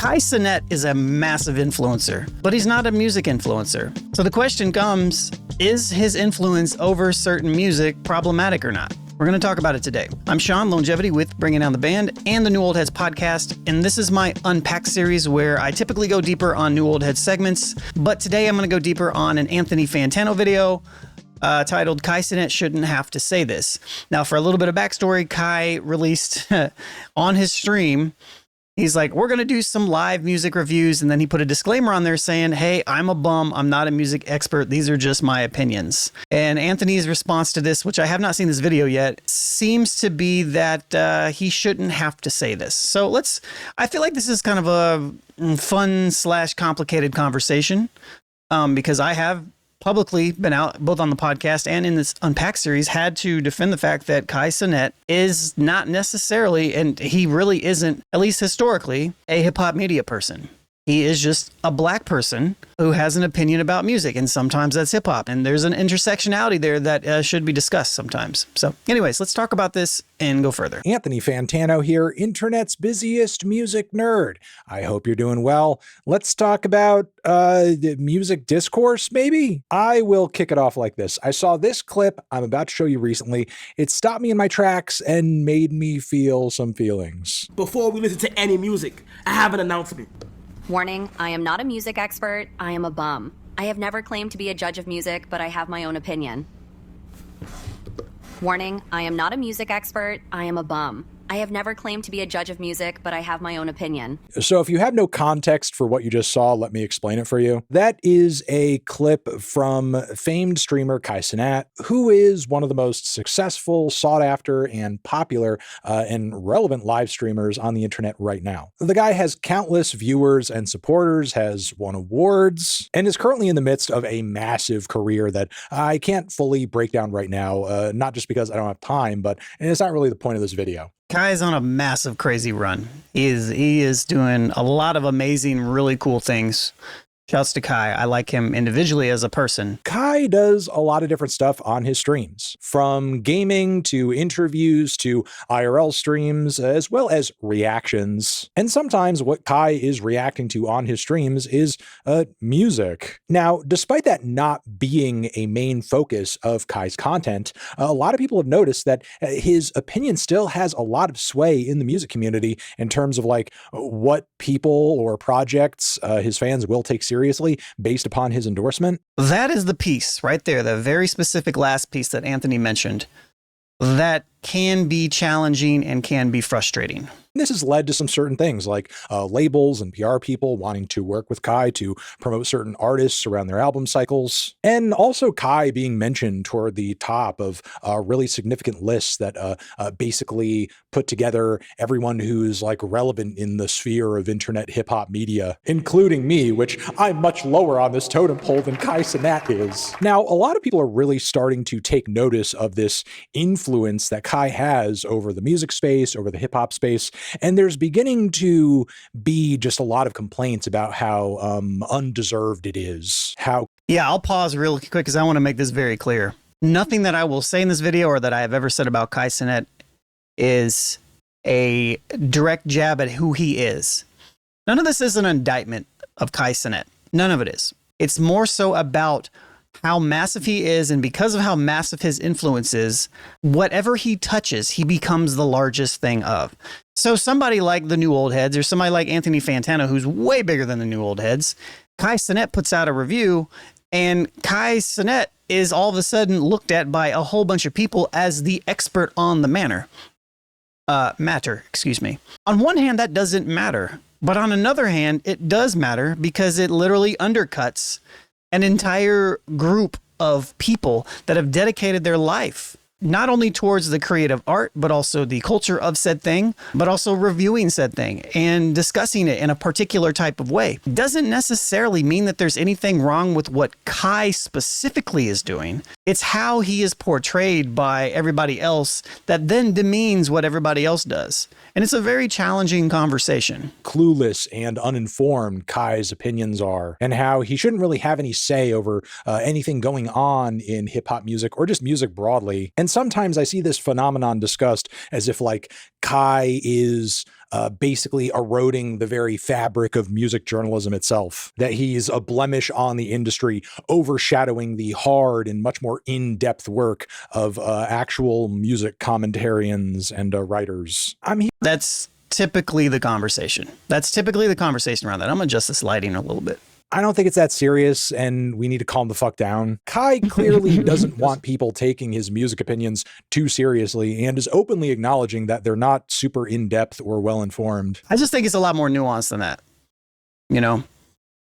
Cenat is a massive influencer, but he's not a music influencer. So the question comes, is his influence over certain music problematic or not? We're going to talk about it today. I'm Sean, Lonegevity with Bringing Down the Band and the New Old Heads podcast, and this is my Unpacked series where I typically go deeper on New Old Heads segments, but today I'm going to go deeper on an Anthony Fantano video titled Cenat Shouldn't Have to Say This. Now, for a little bit of backstory, Kai released on his stream, he's like, we're going to do some live music reviews. And then he put a disclaimer on there saying, hey, I'm a bum. I'm not a music expert. These are just my opinions. And Anthony's response to this, which I have not seen this video yet, seems to be that he shouldn't have to say this. So I feel like this is kind of a fun/complicated conversation because I have publicly been out both on the podcast and in this Unpacked series had to defend the fact that Cenat is not necessarily, and he really isn't, at least historically, a hip hop media person. He is just a black person who has an opinion about music, and sometimes that's hip hop. And there's an intersectionality there that should be discussed sometimes. So anyways, let's talk about this and go further. Anthony Fantano here, internet's busiest music nerd. I hope you're doing well. Let's talk about music discourse, maybe? I will kick it off like this. I saw this clip I'm about to show you recently. It stopped me in my tracks and made me feel some feelings. Before we listen to any music, I have an announcement. Warning, I am not a music expert, I am a bum. I have never claimed to be a judge of music, but I have my own opinion. Warning, I am not a music expert, I am a bum. I have never claimed to be a judge of music, but I have my own opinion. So if you have no context for what you just saw, let me explain it for you. That is a clip from famed streamer Cenat, who is one of the most successful, sought after, and popular and relevant live streamers on the internet right now. The guy has countless viewers and supporters, has won awards, and is currently in the midst of a massive career that I can't fully break down right now, not just because I don't have time, but it's not really the point of this video. Kai is on a massive, crazy run. He is doing a lot of amazing, really cool things. Shouts to Kai. I like him individually as a person. Kai does a lot of different stuff on his streams, from gaming to interviews to IRL streams, as well as reactions. And sometimes what Kai is reacting to on his streams is music. Now, despite that not being a main focus of Kai's content, a lot of people have noticed that his opinion still has a lot of sway in the music community in terms of like what people or projects his fans will take seriously based upon his endorsement. That is the piece right there, the very specific last piece that Anthony mentioned, that can be challenging and can be frustrating. This has led to some certain things like labels and PR people wanting to work with Kai to promote certain artists around their album cycles. And also Kai being mentioned toward the top of really significant lists that basically put together everyone who's like relevant in the sphere of internet hip hop media, including me, which I'm much lower on this totem pole than Cenat is. Now, a lot of people are really starting to take notice of this influence that Kai has over the music space, over the hip hop space. And there's beginning to be just a lot of complaints about how undeserved it is. Yeah, I'll pause real quick because I want to make this very clear. Nothing that I will say in this video or that I have ever said about Cenat is a direct jab at who he is. None of this is an indictment of Cenat. None of it is. It's more so about how massive he is, and because of how massive his influence is, whatever he touches, he becomes the largest thing of. So somebody like the New Old Heads or somebody like Anthony Fantano, who's way bigger than the New Old Heads, Cenat puts out a review, and Cenat is all of a sudden looked at by a whole bunch of people as the expert on the matter. On one hand, that doesn't matter, but on another hand, it does matter because it literally undercuts an entire group of people that have dedicated their life not only towards the creative art, but also the culture of said thing, but also reviewing said thing and discussing it in a particular type of way. Doesn't necessarily mean that there's anything wrong with what Kai specifically is doing. It's how he is portrayed by everybody else that then demeans what everybody else does. And it's a very challenging conversation. Clueless and uninformed Kai's opinions are, and how he shouldn't really have any say over anything going on in hip hop music or just music broadly. And And sometimes I see this phenomenon discussed as if like 𝗕𝗏 is basically eroding the very fabric of music journalism itself, that he's a blemish on the industry, overshadowing the hard and much more in-depth work of actual music commentarians and writers. That's typically the conversation. That's typically the conversation around that. I'm gonna adjust this lighting a little bit. I don't think it's that serious, and we need to calm the fuck down. 𝗕𝗏 clearly doesn't want people taking his music opinions too seriously and is openly acknowledging that they're not super in-depth or well-informed. I just think it's a lot more nuanced than that. You know,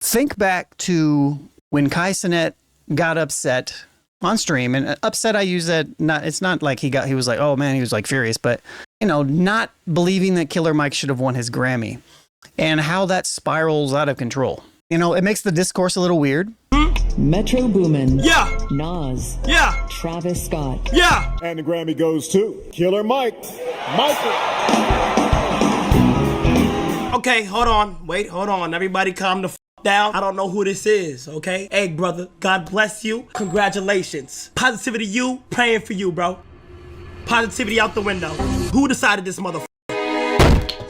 think back to when Cenat got upset on stream, and upset, I use that, it's not like he was like, oh man, he was like furious, but you know, not believing that Killer Mike should have won his Grammy and how that spirals out of control. You know, it makes the discourse a little weird. Metro Boomin. Yeah. Nas. Yeah. Travis Scott. Yeah. And the Grammy goes to Killer Mike. Michael. Okay, hold on. Wait, hold on. Everybody calm the down. I don't know who this is, okay? Hey, brother, God bless you. Congratulations. Positivity you, praying for you, bro. Positivity out the window. Who decided this motherfucker?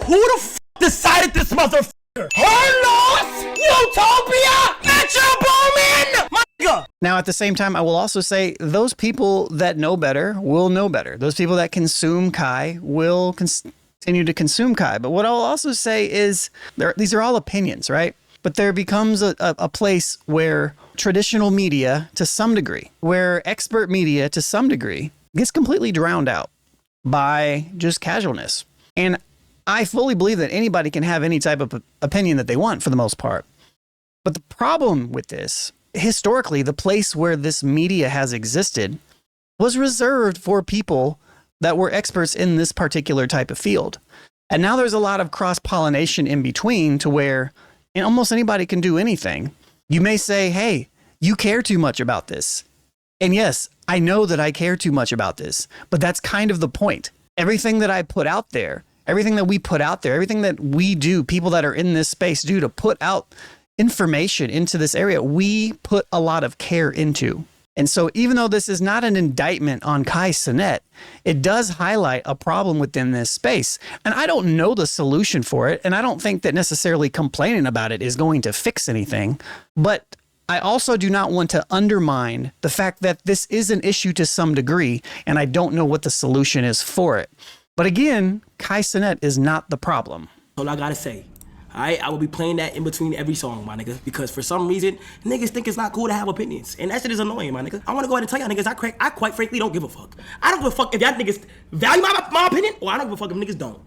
Who the decided this motherfucker? Hornos! Utopia! Metro Boomin! My nigga! Now, at the same time, I will also say those people that know better will know better. Those people that consume 𝗕𝗏 will continue to consume 𝗕𝗏. But what I'll also say is these are all opinions, right? But there becomes a place where traditional media, to some degree, where expert media, to some degree, gets completely drowned out by just casualness. And I fully believe that anybody can have any type of opinion that they want for the most part. But the problem with this, historically, the place where this media has existed was reserved for people that were experts in this particular type of field. And now there's a lot of cross-pollination in between to where almost anybody can do anything. You may say, hey, you care too much about this. And yes, I know that I care too much about this, but that's kind of the point. Everything that I put out there, everything that we put out there, everything that we do, people that are in this space do to put out information into this area, we put a lot of care into. And so even though this is not an indictment on Cenat, it does highlight a problem within this space. And I don't know the solution for it. And I don't think that necessarily complaining about it is going to fix anything. But I also do not want to undermine the fact that this is an issue to some degree, and I don't know what the solution is for it. But again, Cenat is not the problem. All I gotta say, I will be playing that in between every song, my nigga, because for some reason, niggas think it's not cool to have opinions, and that shit is annoying, my nigga. I wanna go ahead and tell y'all niggas, I quite frankly don't give a fuck. I don't give a fuck if y'all niggas value my opinion, or I don't give a fuck if niggas don't.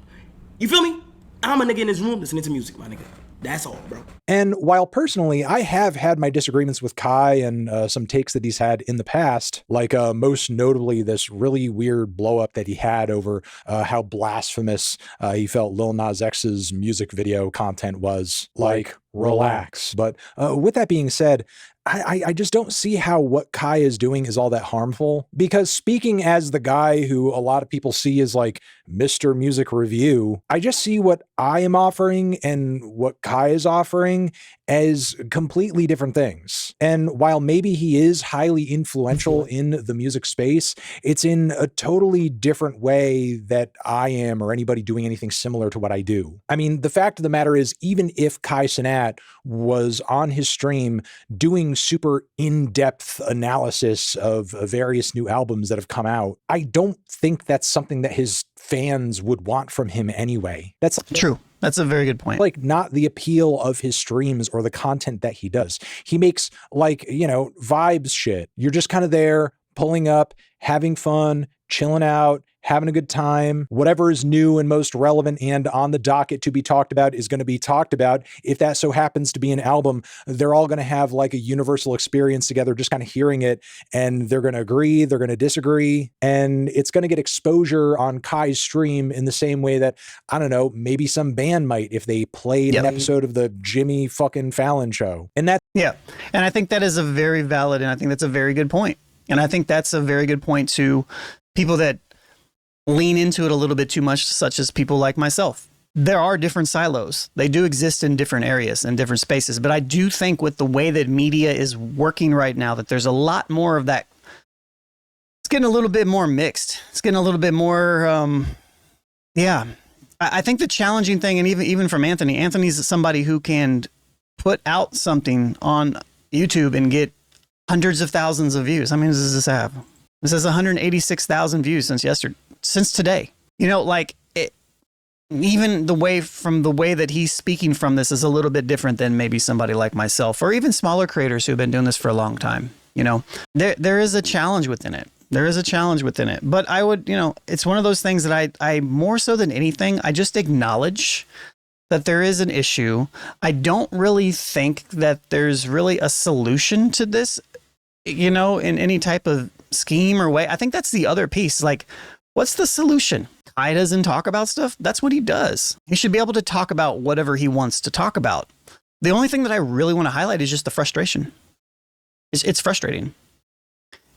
You feel me? I'm a nigga in this room listening to music, my nigga. That's all, bro. And while personally, I have had my disagreements with 𝗕𝗏 and some takes that he's had in the past, like most notably this really weird blow up that he had over how blasphemous he felt Lil Nas X's music video content was. Like, relax. But with that being said, I just don't see how what 𝗕𝗏 is doing is all that harmful, because speaking as the guy who a lot of people see as like Mr. Music Review, I just see what I am offering and what 𝗕𝗏 is offering as completely different things. And while maybe he is highly influential in the music space, it's in a totally different way that I am or anybody doing anything similar to what I do. I mean, the fact of the matter is, even if Cenat was on his stream doing super in-depth analysis of various new albums that have come out, I don't think that's something that his fans would want from him anyway. That's true. That's a very good point. Like, not the appeal of his streams or the content that he does. He makes, like, you know, vibes shit. You're just kind of there, pulling up, having fun, chilling out, having a good time. Whatever is new and most relevant and on the docket to be talked about is going to be talked about. If that so happens to be an album, they're all going to have like a universal experience together, just kind of hearing it, and they're going to agree, they're going to disagree, and it's going to get exposure on 𝗕𝗏's stream in the same way that, I don't know, maybe some band might if they played an episode of the Jimmy fucking Fallon show. And that, yeah. And I think that is a very valid, and I think that's a very good point. And I think that's a very good point to people that lean into it a little bit too much, such as people like myself. There are different silos. They do exist in different areas and different spaces. But I do think with the way that media is working right now, that there's a lot more of that getting a little bit more mixed. It's getting a little bit more, yeah. I think the challenging thing, and even from Anthony's somebody who can put out something on YouTube and get hundreds of thousands of views. How many does this have? This has 186,000 views since today. You know, like even the way that he's speaking from this is a little bit different than maybe somebody like myself, or even smaller creators who've been doing this for a long time. You know, there is a challenge within it. There is a challenge within it. But I would, you know, it's one of those things that I more so than anything, I just acknowledge that there is an issue. I don't really think that there's really a solution to this, you know, in any type of scheme or way. I think that's the other piece. Like, what's the solution? Kai doesn't talk about stuff. That's what he does. He should be able to talk about whatever he wants to talk about. The only thing that I really want to highlight is just the frustration. It's frustrating.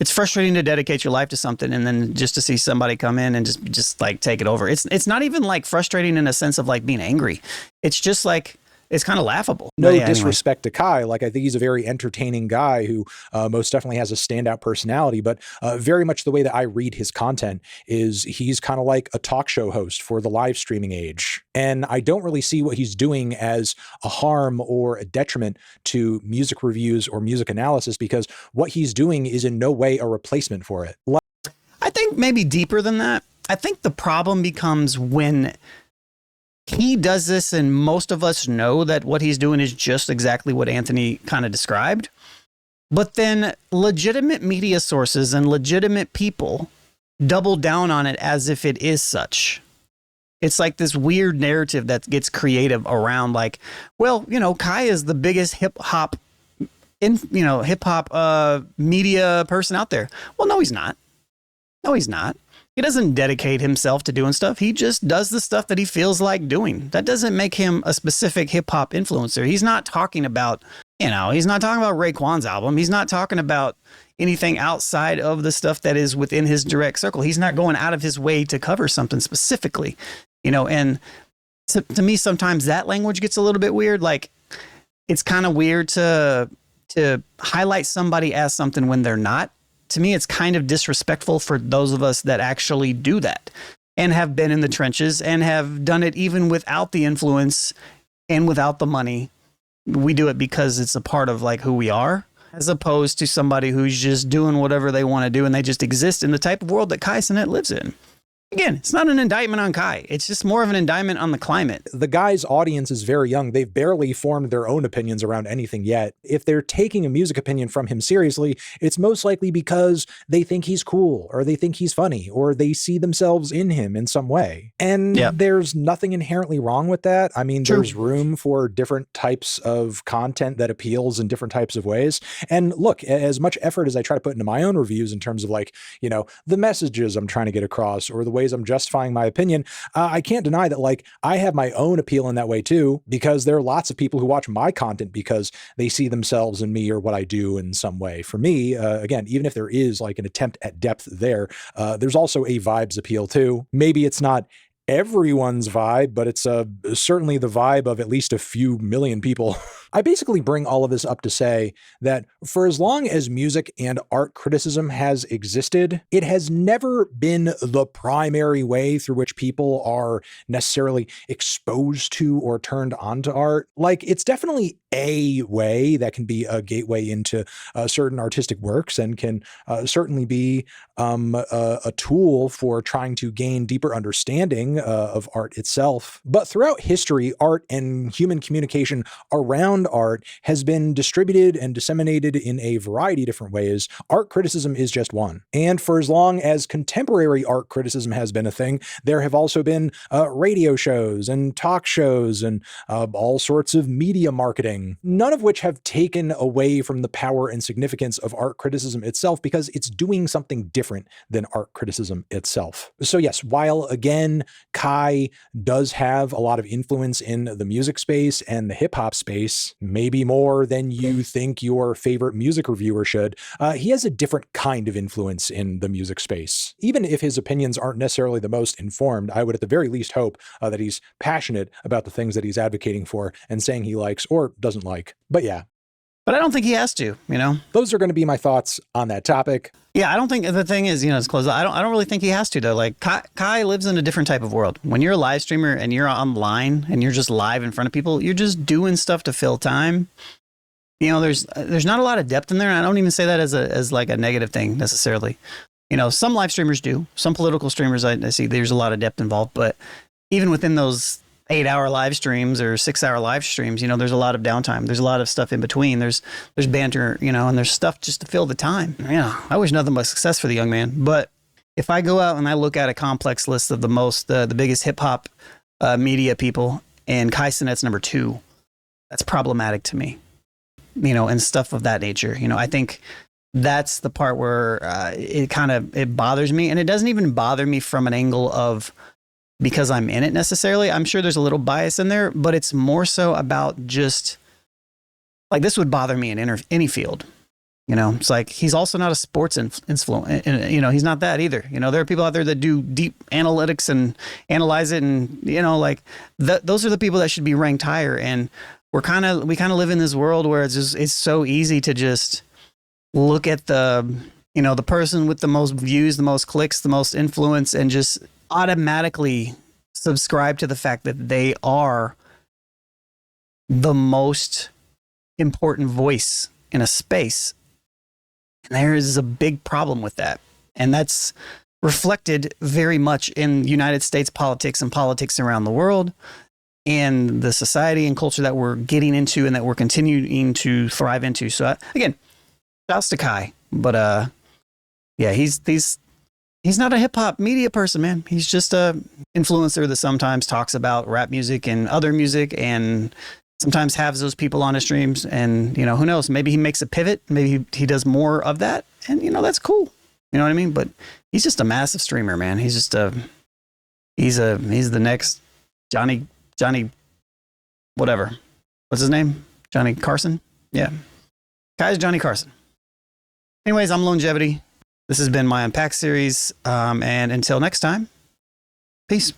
It's frustrating to dedicate your life to something and then just to see somebody come in and just like take it over. It's not even like frustrating in a sense of like being angry. It's just like, it's kind of laughable. No disrespect to Kai. Like, I think he's a very entertaining guy who most definitely has a standout personality, but very much the way that I read his content is he's kind of like a talk show host for the live streaming age. And I don't really see what he's doing as a harm or a detriment to music reviews or music analysis, because what he's doing is in no way a replacement for it. I think maybe deeper than that. I think the problem becomes when he does this, and most of us know that what he's doing is just exactly what Anthony kind of described. But then legitimate media sources and legitimate people double down on it as if it is such. It's like this weird narrative that gets creative around like, well, you know, Kai is the biggest hip hop media person out there. Well, no, he's not. No, he's not. He doesn't dedicate himself to doing stuff. He just does the stuff that he feels like doing. That doesn't make him a specific hip hop influencer. He's not talking about, you know, he's not talking about Raekwon's album. He's not talking about anything outside of the stuff that is within his direct circle. He's not going out of his way to cover something specifically, you know, and to me, sometimes that language gets a little bit weird. Like, it's kind of weird to highlight somebody as something when they're not. To me, it's kind of disrespectful for those of us that actually do that and have been in the trenches and have done it even without the influence and without the money. We do it because it's a part of like who we are, as opposed to somebody who's just doing whatever they want to do and they just exist in the type of world that Kai Cenat lives in. Again, it's not an indictment on Kai. It's just more of an indictment on the climate. The guy's audience is very young. They've barely formed their own opinions around anything yet. If they're taking a music opinion from him seriously, it's most likely because they think he's cool, or they think he's funny, or they see themselves in him in some way. And there's nothing inherently wrong with that. I mean, there's room for different types of content that appeals in different types of ways. And look, as much effort as I try to put into my own reviews in terms of like, you know, the messages I'm trying to get across or the ways I'm justifying my opinion, I can't deny that like I have my own appeal in that way too, because there are lots of people who watch my content because they see themselves in me or what I do in some way. For me, again, even if there is like an attempt at depth there, there's also a vibes appeal too. Maybe it's not everyone's vibe, but it's certainly the vibe of at least a few million people. I basically bring all of this up to say that for as long as music and art criticism has existed, it has never been the primary way through which people are necessarily exposed to or turned on to art. Like, it's definitely a way that can be a gateway into certain artistic works and can certainly be a tool for trying to gain deeper understanding of art itself. But throughout history, art and human communication around art has been distributed and disseminated in a variety of different ways. Art criticism is just one. And for as long as contemporary art criticism has been a thing, there have also been radio shows and talk shows and all sorts of media marketing, none of which have taken away from the power and significance of art criticism itself, because it's doing something different than art criticism itself. So yes, while again, Kai does have a lot of influence in the music space and the hip hop space, maybe more than you think your favorite music reviewer should, he has a different kind of influence in the music space. Even if his opinions aren't necessarily the most informed, I would at the very least hope that he's passionate about the things that he's advocating for and saying he likes or doesn't like. But yeah, But I don't think he has to, you know? Those are going to be my thoughts on that topic. Yeah, I don't think the thing is, you know, it's close. I don't really think he has to though. Like Kai lives in a different type of world. When you're a live streamer and you're online and you're just live in front of people, you're just doing stuff to fill time. You know, there's not a lot of depth in there. And I don't even say that as like a negative thing necessarily. You know, some live streamers do. Some political streamers, I see there's a lot of depth involved. But even within those 8-hour live streams or 6-hour live streams, you know, there's a lot of downtime. There's a lot of stuff in between. There's banter, you know, and there's stuff just to fill the time. Yeah, I wish nothing but success for the young man. But if I go out and I look at a complex list of the biggest hip hop media people, and Cenat's number 2, that's problematic to me. You know, and stuff of that nature. You know, I think that's the part where it bothers me, and it doesn't even bother me from an angle of because I'm in it necessarily. I'm sure there's a little bias in there, but it's more so about just like this would bother me in any field. You know, it's like he's also not a sports influence. You know, he's not that either. You know, there are people out there that do deep analytics and analyze it, and you know, like those are the people that should be ranked higher. And we kind of live in this world where it's so easy to just look at the person with the most views, the most clicks, the most influence, and just automatically subscribe to the fact that they are the most important voice in a space. And there is a big problem with that. And that's reflected very much in United States politics and politics around the world, and the society and culture that we're getting into and that we're continuing to thrive into. So again, shouts to Kai, but yeah, he's not a hip hop media person, man. He's just a influencer that sometimes talks about rap music and other music, and sometimes has those people on his streams. And you know, who knows? Maybe he makes a pivot. Maybe he does more of that, and you know, that's cool. You know what I mean? But he's just a massive streamer, man. He's just he's the next Johnny, whatever. What's his name? Johnny Carson? Yeah. Kai's Johnny Carson. Anyways, I'm Lonegevity. This has been my Unpacked series. And until next time, peace.